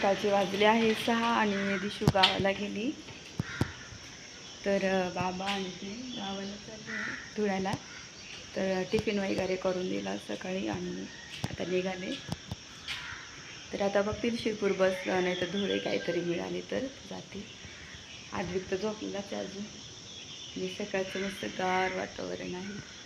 सकाळचे वाजले आहे 6 आणि दिशू गावाला गेली. तर बाबा आणि ती गावाला चालले धुळ्याला. तर टिफिन वगैरे करून दिला सकाळी आणि आता निघाले. तर आता बघतील शिरपूर बस नाही तर धुळे काहीतरी मिळाली तर जातील. आद्विक तर झोपलेलाच अजून. आणि सकाळचं मस्त गार वातावरण आहे.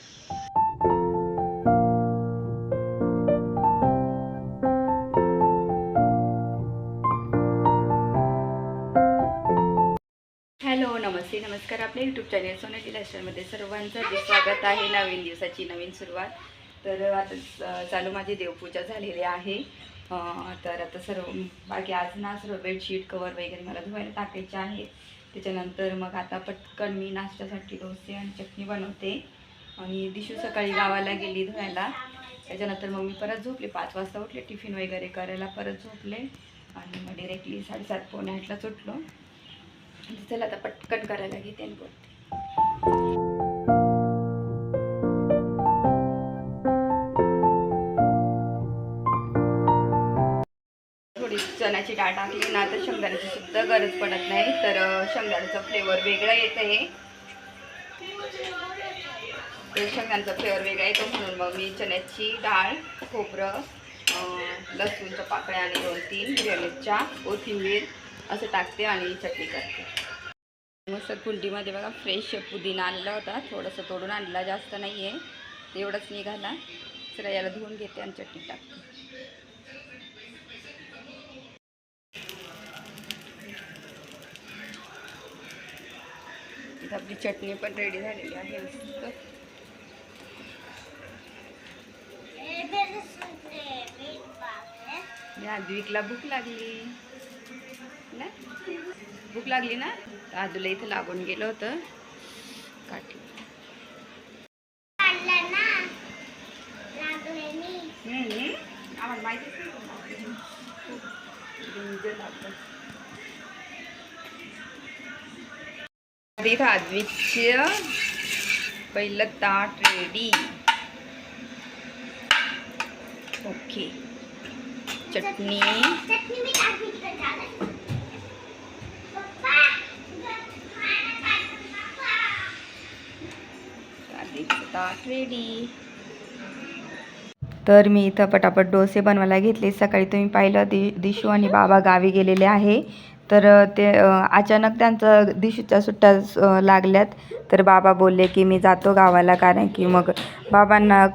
हॅलो, नमस्ते, नमस्कार. आपल्या यूट्यूब चॅनल सोनाली लाईफस्टाईलमध्ये सर्वांचं स्वागत आहे. नवीन दिवसाची नवीन सुरुवात. तर आता चालू माझी देवपूजा झालेली आहे. तर आता सर्व बाकी आज ना सर्व बेडशीट कवर वगैरे मला धुवायला टाकायचे आहे. त्याच्यानंतर मग आता पटकन मी नाश्त्यासाठी डोसे आणि चटणी बनवते. आणि दिशू सकाळी गावाला गेली धुवायला. त्याच्यानंतर मग मी परत झोपले. 5 वाजता उठले टिफिन वगैरे करायला, परत झोपले आणि मग डिरेक्टली 7:30-8:00ला उठलो. चला आता पटकन करायला घेते आणि बोलते. थोडी चण्याची डाळ टाकली ना तर शेंगदाण्याची सुद्धा गरज पडत नाही. तर शेंगदाण्याचा फ्लेवर वेगळा येत आहे. तर शेंगदाण्याचा फ्लेवर वेगळा येतो म्हणून मग मी चण्याची डाळ, खोबरं, लसूणच्या पाकळ्या आणि 2-3 हिरव्या मिरच्या, कोथिंबीर असं टाकते आणि चटणी करते. मस्त कुंडीमध्ये बघा फ्रेश पुदिना आणला होता, थोडंसं तोडून आणला, जास्त नाही आहे, एवढंच निघाला. चला याला धुवून घेते आणि चटणी टाकते. आपली चटणी पण रेडी झालेली आहे. आद्विकला भूक लागली ना, भूक लागली ना. आदूला इथं लागून गेलं होतं काठी. आम्हाला माहितीच नाही. इथं आद्विकचं पहिलं ताट रेडी. ओके, चटणी ताट रेडी. तर मी इथं पटापट डोसे बनवायला घेतले. सकाळी तुम्ही पाहिलं दिशू आणि बाबा गावी गेलेले आहे. तर ते अचानक त्यांचं दिशूच्या सुट्ट्या लागल्यात. तर बाबा बोलले की मी जातो गावाला, कारण की मग बाबांना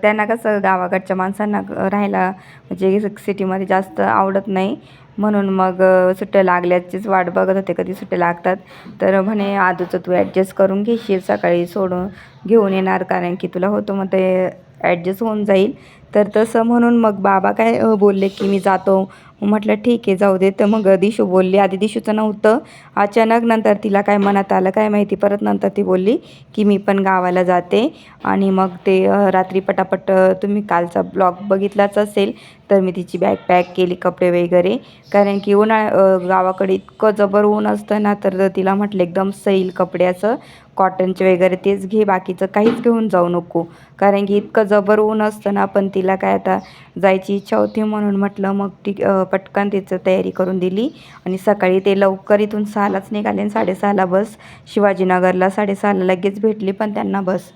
त्यांना कसं गावाकडच्या माणसांना राहायला म्हणजे सिटीमध्ये जास्त आवडत नाही. म्हणून मग सुट्ट्या लागल्याचीच वाट बघत होते, कधी सुट्ट्या लागतात. तर म्हणे आधूचं तू ॲडजस्ट करून घेशील, सकाळी सोडून घेऊन येणार, कारण की तुला होतं मग ते ॲडजस्ट होऊन जाईल. तर तसं म्हणून मग बाबा काय बोलले की मी जातो. म्हटलं ठीक आहे, जाऊ दे. तर मग दिशू बोलली, आधी दिशूचं नव्हतं, अचानक नंतर तिला काय मनात आलं काय माहिती, परत नंतर ती बोलली की मी पण गावाला जाते. आणि मग ते रात्री पटापट तुम्ही कालचा ब्लॉग बघितलाच असेल. तर मी तिची बॅग पॅक केली, कपडे वगैरे, कारण की गावाकडे इतकं जबर ऊन असतं ना. तर तिला म्हटलं एकदम सैल कपडे असं कॉटनचे वगैरे तेच घे, बाकीचं काहीच घेऊन जाऊ नको, कारण की इतकं जबर ऊन असतं ना. पण तिला काय आता जायची इच्छा होती म्हणून म्हटलं मग ती पटकन तिचं तयारी करून दिली. आणि सकाळी ते लवकर इथून 6लाच निघाले आणि 6:30ला बस शिवाजीनगरला, 6:30ला लगेच भेटली पण त्यांना बस.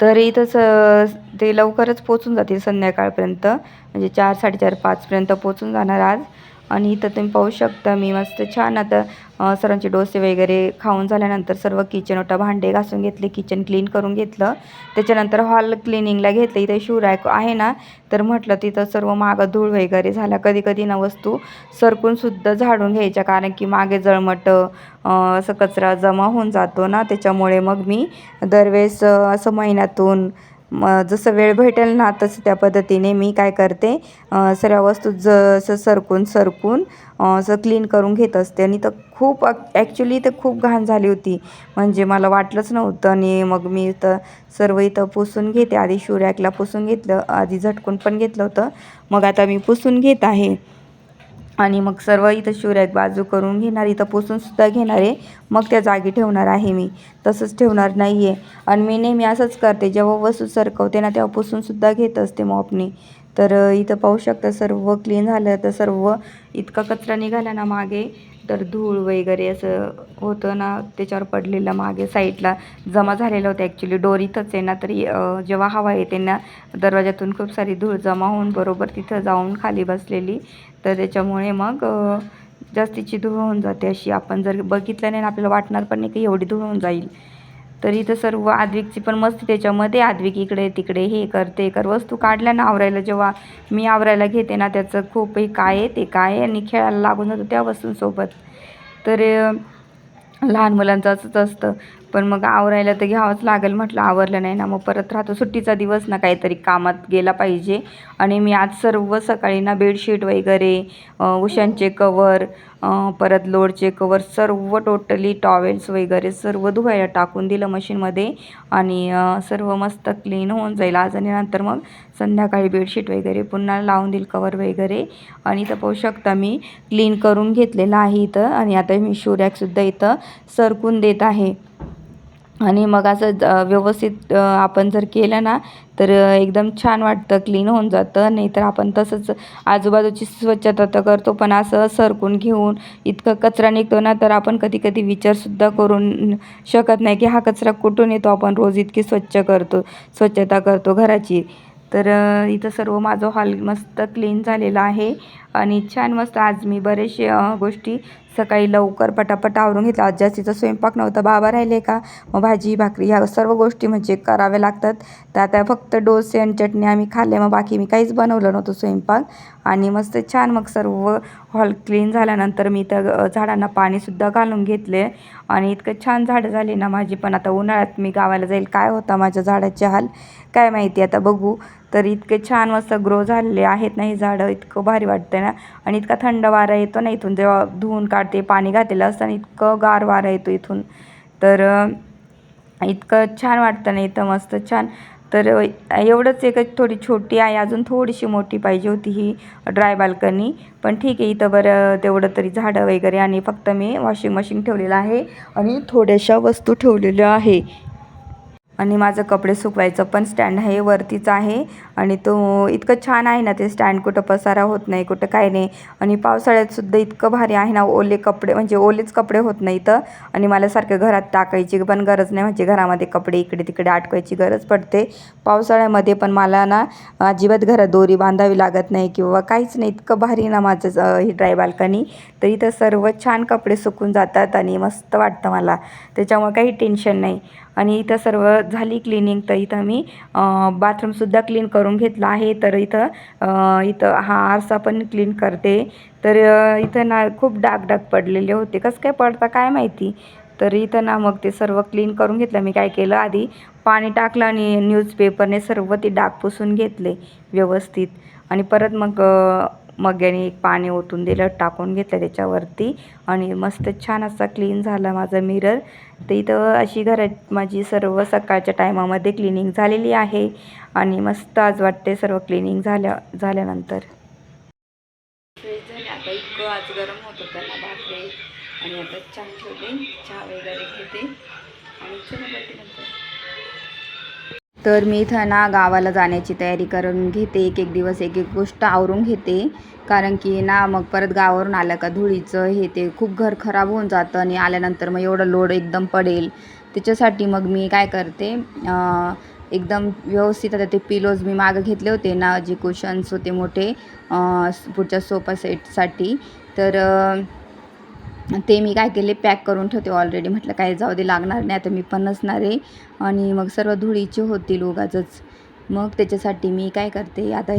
तर इथंच ते लवकरच पोचून जातील संध्याकाळपर्यंत, म्हणजे 4, 4:30, 5पर्यंत पोचून जाणार आज. आणि इथं तुम्ही पाहू शकता मी मस्त छान आता सर्वांचे डोसे वगैरे खाऊन झाल्यानंतर सर्व किचन ओटा भांडे घासून घेतले, किचन क्लीन करून घेतलं. त्याच्यानंतर हॉल क्लिनिंगला घेतलं. इथे शिवरॅक आहे ना, तर म्हटलं तिथं सर्व मागं धूळ वगैरे झाला, कधी कधी ना वस्तू सरकूनसुद्धा झाडून घ्यायच्या, कारण की मागे जळमट असं कचरा जमा होऊन जातो ना. त्याच्यामुळे मग मी दरवेळेस असं महिन्यातून जसं वेळ भेटेल ना तसं त्या पद्धतीने मी काय करते, सर्व वस्तू जसं सरकून असं क्लीन करून घेत असते. आणि तर खूप ॲक्च्युली तर खूप घाण झाली होती, म्हणजे मला वाटलंच नव्हतं. आणि मग मी इथं सर्व इथं पुसून घेते. आधी शिवरॅकला पुसून घेतलं, आधी झटकून पण घेतलं होतं, मग आता मी पुसून घेत आहे. आणि मग सर्व इथं शिवरॅक बाजू करून घेणार, इथं पुसूनसुद्धा घेणार आहे, मग त्या जागी ठेवणार आहे. मी तसंच ठेवणार नाही आहे. आणि मी नेहमी असंच करते, जेव्हा वस्तू सरकवते ना तेव्हा पुसूनसुद्धा घेत असते मॉपनी. तर इथं पाहू शकता सर्व क्लीन झालं. तर सर्व इतका कचरा निघाला ना मागे, तर धूळ वगैरे असं होतं ना त्याच्यावर पडलेलं मागे साईडला जमा झालेलं होतं. ॲक्च्युली डोर इथंच आहे ना, तरी जेव्हा हवा येते ना दरवाजातून खूप सारी धूळ जमा होऊन बरोबर तिथं जाऊन खाली बसलेली. तर त्याच्यामुळे मग जास्तीची धूळ होऊन जाते अशी. आपण जर बघितलं नाही ना आपल्याला वाटणार पण नाही की एवढी धूळ होऊन जाईल. तर इथं सर्व आद्विकची पण मस्ती त्याच्यामध्ये. आद्विक इकडे तिकडे हे कर ते कर वस्तू काढल्या ना आवरायला. जेव्हा मी आवरायला घेते ना त्याचं खूप हे काय आहे ते काय आहे आणि खेळायला लागून जातो त्या वस्तूंसोबत. तर लहान मुलांचं असंच असतं. पण मग आवरायला तर घ्यावंच लागेल. म्हटलं आवरलं नाही ना मग परत राहतो. सुट्टीचा दिवस ना काहीतरी कामात गेला पाहिजे. आणि मी आज सर्व सकाळी ना बेडशीट वगैरे, उशांचे कवर, परत लोडचे कवर सर्व टोटली टॉवेल्स वगैरे सर्व धुवायला टाकून दिलं मशीनमध्ये. आणि सर्व मस्त क्लीन होऊन जाईल आज. आणि नंतर मग संध्याकाळी बेडशीट वगैरे पुन्हा लावून देईल कवर वगैरे. आणि इथं पाहू शकता मी क्लीन करून घेतलेलं आहे इथं. आणि आता मी शू रॅकसुद्धा इथं सरकून देत आहे. आणि मग असं व्यवस्थित आपण जर केलं ना तर एकदम छान वाटतं, क्लीन होऊन जातं. नाहीतर आपण तसंच आजूबाजूची स्वच्छता तर करतो पण असं सरकून घेऊन इतकं कचरा निघतो ना, तर आपण कधी कधी विचारसुद्धा करून शकत नाही की हा कचरा कुठून येतो. आपण रोज इतकी स्वच्छता करतो घराची. तर इथं सर्व माझं हॉल मस्त क्लीन झालेला आहे. आणि छान मस्त आज मी बरेचसे गोष्टी सकाळी लवकर पटापट आवरून घेतला. आज जास्तीचा स्वयंपाक नव्हता. बाबा राहिले का मग भाजी भाकरी ह्या सर्व गोष्टी म्हणजे कराव्या लागतात. तर आता फक्त डोसे आणि चटणी आम्ही खाल्ले. मग बाकी मी काहीच बनवलं नव्हतं स्वयंपाक. आणि मस्त छान मग सर्व हॉल क्लीन झाल्यानंतर मी त्या झाडांना पाणीसुद्धा घालून घेतले. आणि इतकं छान झाडं झाली ना माझी. पण आता उन्हाळ्यात मी गावाला जाईल काय होता माझ्या झाडाचे हाल काय माहिती, आता बघू. तर इतके छान मस्त ग्रो झालेले आहेत ना ही झाडं. इतकं भारी वाटतं ना. आणि इतका थंड वारा येतो ना इथून. जेव्हा धुवून काढते पाणी घातलेलं असताना इतकं गार वारा येतो इथून. तर इतकं छान वाटतं ना इथं मस्त छान. तर एवढंच एक थोडी छोटी आहे, अजून थोडीशी मोठी पाहिजे होती ही ड्राय बाल्कनी. पण ठीक आहे इथं बरं तेवढं तरी झाडं वगैरे. आणि फक्त मी वॉशिंग मशीन ठेवलेलं आहे आणि थोड्याशा वस्तू ठेवलेल्या आहे. आणि माझं कपडे सुकवायचं पण स्टँड आहे वरतीच आहे. आणि तो इतकं छान आहे ना ते स्टँड. कुठं पसारा होत नाही कुठं काय नाही. आणि पावसाळ्यातसुद्धा इतकं भारी आहे ना. ओले कपडे म्हणजे ओलेच कपडे होत नाही इथं. आणि मला सारखं घरात टाकायची पण गरज नाही. म्हणजे घरामध्ये कपडे इकडे तिकडे अडकवायची गरज पडते पावसाळ्यामध्ये. पण मला ना अजिबात घरात दोरी बांधावी लागत नाही किंवा काहीच नाही. इतकं भारी ना माझं ही ड्राय बाल्कनी. तर इथं सर्व छान कपडे सुकून जातात आणि मस्त वाटतं मला. त्याच्यामुळे काही टेन्शन नाही. आणि इथं सर्व झाली क्लिनिंग. तर इथं मी बाथरूमसुद्धा क्लीन करून घेतला आहे. तर इथं हा आरसा पण क्लीन करते. तर इथं ना खूप डाग पडलेले होते. कसं काय पडता काय माहिती. तर इथं ना मग ते सर्व क्लीन करून घेतलं. मी काय केलं आधी पाणी टाकलं आणि न्यूजपेपरने सर्व ते डाग पुसून घेतले व्यवस्थित. आणि परत मग याने एक पाणी ओतून दिलं, टाकून घेतलं त्याच्यावरती. आणि मस्त छान असा क्लीन झाला माझा मिरर. तर इथं अशी घरात माझी सर्व सकाळच्या टायमामध्ये क्लिनिंग झालेली आहे. आणि मस्त आज वाटते सर्व क्लिनिंग झाल्यानंतर. फ्रेश झाले आता. इतकं आज गरम होत होतं ना बापरे. आणि आता चहा ठेवले, चहा वगैरे घेते आणि चला बघते नंतर. तर मी इथं ना गावाला जाण्याची तयारी करून घेते. एक दिवस एक गोष्ट आवरून घेते. कारण की ना मग परत गावावरून आलं का धुळीचं हे ते खूप घर खराब होऊन जातं. आणि आल्यानंतर मग एवढं लोड एकदम पडेल. त्याच्यासाठी मग मी काय करते एकदम व्यवस्थित. आता ते पिलोज मी मागं घेतले होते ना जे कुशन्स होते मोठे पुढच्या सोफा सेटसाठी. तर ते मी काय केले पॅक करून ठेवते ऑलरेडी. म्हटलं काय जाऊ दे लागणार नाही आता मी पण नसणार आहे. आणि मग सर्व धुळीचे होतील उगाचच. मग त्याच्यासाठी मी काय करते आता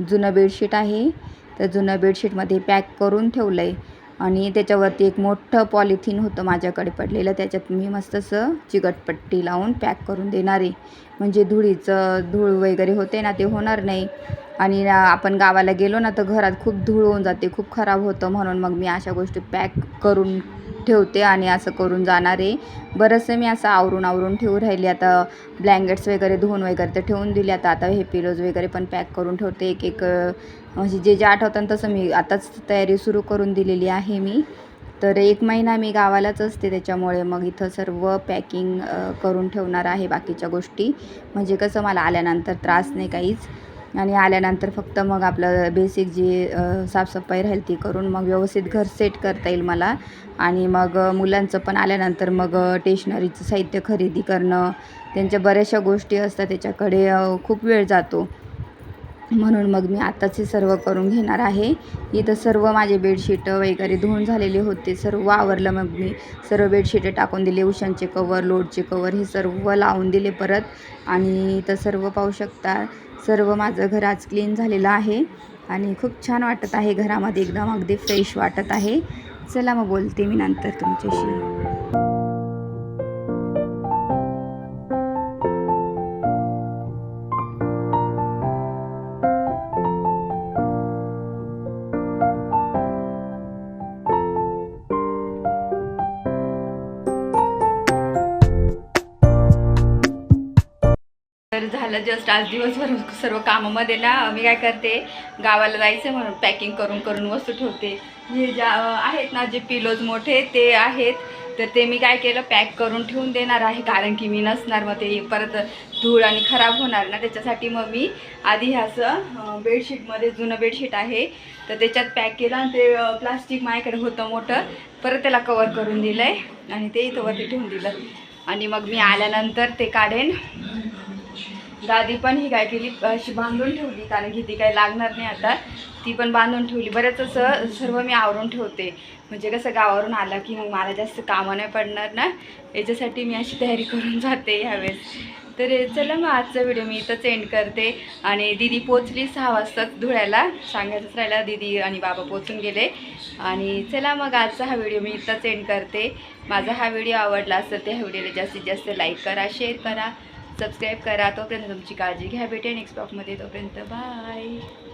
जुनं बेडशीट आहे. तर जुनं बेडशीटमध्ये पॅक करून ठेवलं आहे. आणि त्याच्यावरती एक मोठं पॉलिथिन होतं माझ्याकडे पडलेलं. त्याच्यात मी मस्त असं चिकटपट्टी लावून पॅक करून देणार आहे. म्हणजे धूळ वगैरे होते ना ते होणार नाही. आणि आपण गावाला गेलो ना तर घरात खूप धूळ होऊन जाते, खूप खराब होतं. म्हणून मग मी अशा गोष्टी पॅक करून ठेवते आणि असं करून जाणार आहे. बरंचसं मी असं आवरून ठेवून राहिली. आता ब्लँकेट्स वगैरे धुवून वगैरे तर ठेवून दिले. आता हे पिलोज वगैरे पण पॅक करून ठेवते. एक म्हणजे जे आठवतं तसं मी आताच तयारी सुरू करून दिलेली आहे मी. तर 1 महिना मी गावालाच असते. त्याच्यामुळे मग इथं सर्व पॅकिंग करून ठेवणार आहे बाकीच्या गोष्टी. म्हणजे कसं मला आल्यानंतर त्रास नाही काहीच. आणि आल्यानंतर फक्त मग आपलं बेसिक जी साफसफाई राहील ती करून मग व्यवस्थित घर सेट करता येईल मला. आणि मग मुलांचं पण आल्यानंतर मग टेशनरीचं साहित्य खरेदी करणं, त्यांच्या बऱ्याचशा गोष्टी असतात त्याच्याकडे खूप वेळ जातो. म्हणून मग मी आत्ताच हे सर्व करून घेणार आहे. इथं सर्व माझे बेडशीट वगैरे धुवून झालेले होते, सर्व आवरलं. मग मी सर्व बेडशीट टाकून दिले, उशांचे कवर, लोडचे कवर हे सर्व लावून दिले परत. आणि इथं सर्व पाहू शकता, सर्व माझं घर आज क्लीन झालेलं आहे आणि खूप छान वाटत आहे घरामध्ये, एकदम अगदी फ्रेश वाटत आहे. चला मग बोलते मी नंतर तुमच्याशी. तर झालं जस्ट आज दिवसभर सर्व कामामध्ये ना मी काय करते, गावाला जायचं म्हणून पॅकिंग करून करून वस्तू ठेवते. हे ज्या आहेत ना जे पिलोज मोठे ते आहेत, तर ते मी काय केलं पॅक करून ठेवून देणार आहे, कारण की मी नसणार, मग ते परत धूळ आणि खराब होणार ना. त्याच्यासाठी मग मी आधी असं बेडशीटमध्ये, जुनं बेडशीट आहे तर त्याच्यात पॅक केलं आणि ते प्लास्टिक माझ्याकडे होतं मोठं, परत त्याला कवर करून दिलं आहे आणि ते इथं वरती ठेवून दिलं. आणि मग मी आल्यानंतर ते काढेन. दादी पण ही काय केली, अशी बांधून ठेवली, कारण की ती काही लागणार नाही आता, ती पण बांधून ठेवली. बरंच असं सर्व मी आवरून ठेवते, म्हणजे कसं गावावरून आला की मग मला जास्त कामं नाही पडणार ना, याच्यासाठी मी अशी तयारी करून जाते ह्यावेळेस. तर चला मग आजचा व्हिडिओ मी इथंच एंड करते. आणि दीदी पोचली 6 वाजताच धुळ्याला, सांगायचंच राहिला, दीदी आणि बाबा पोचून गेले. आणि चला मग आजचा हा व्हिडिओ मी इथंच एंड करते. माझा हा व्हिडिओ आवडला असेल तर ह्या व्हिडिओला जास्तीत जास्त लाईक करा, शेअर करा, सबस्क्राईब करा. तोपर्यंत तुमची काळजी घ्या. भेटेन नेक्स्ट ब्लॉगमध्ये. तोपर्यंत बाय.